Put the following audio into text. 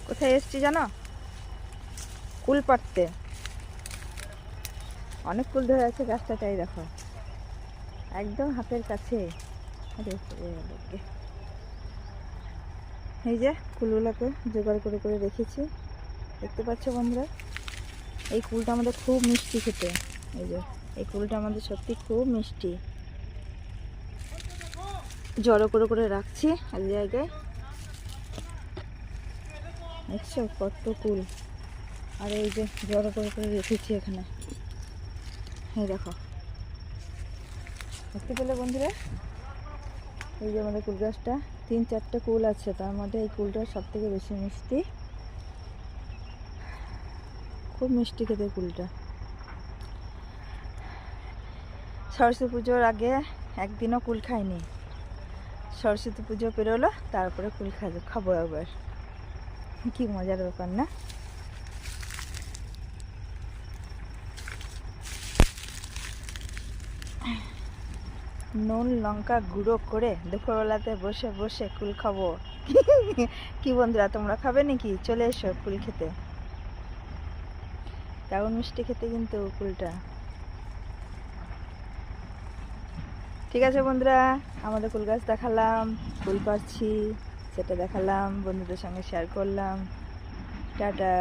কোথায় এসছি জানো? কুল পাড়তে। অনেক কুল ধরে আছে গাছটাটাই, দেখো একদম হাতের কাছে। আরে এই যে কুলগুলোকে জোগাড় করে করে রেখেছি, দেখতে পাচ্ছ বন্ধুরা। এই কুলটা আমাদের খুব মিষ্টি খেতে। এই যে এই কুলটা আমাদের সত্যি খুব মিষ্টি। জড়ো করে করে রাখছি এক জায়গায়, দেখছো কত কুল। আর এই যে জড়ো করে করে রেখেছি এখানে, এই দেখো দেখতে পেলে বন্ধুরা। এই যে আমাদের কুল গাছটা 3-4টে কুল আছে, তার মধ্যে এই কুলটা সব থেকে বেশি মিষ্টি, খুব মিষ্টি খেতে কুলটা। সরস্বতী পুজোর আগে একদিনও কুল খাইনি, সরস্বতী পুজো পেরোলো তারপরে কুল খাবো একবার। কি মজার ব্যাপার না? নুন লঙ্কা গুঁড়ো করে দুপুরবেলাতে বসে বসে কুল খাবো। কি বন্ধুরা, তোমরা খাবে নাকি? চলে এসো কুল খেতে। দারুণ মিষ্টি খেতে কিন্তু কুলটা। ঠিক আছে বন্ধুরা, আমাদের কুল গাছ দেখালাম, কুল পাড়ছি সেটা দেখালাম, বন্ধুদের সঙ্গে শেয়ার করলাম। টাটা।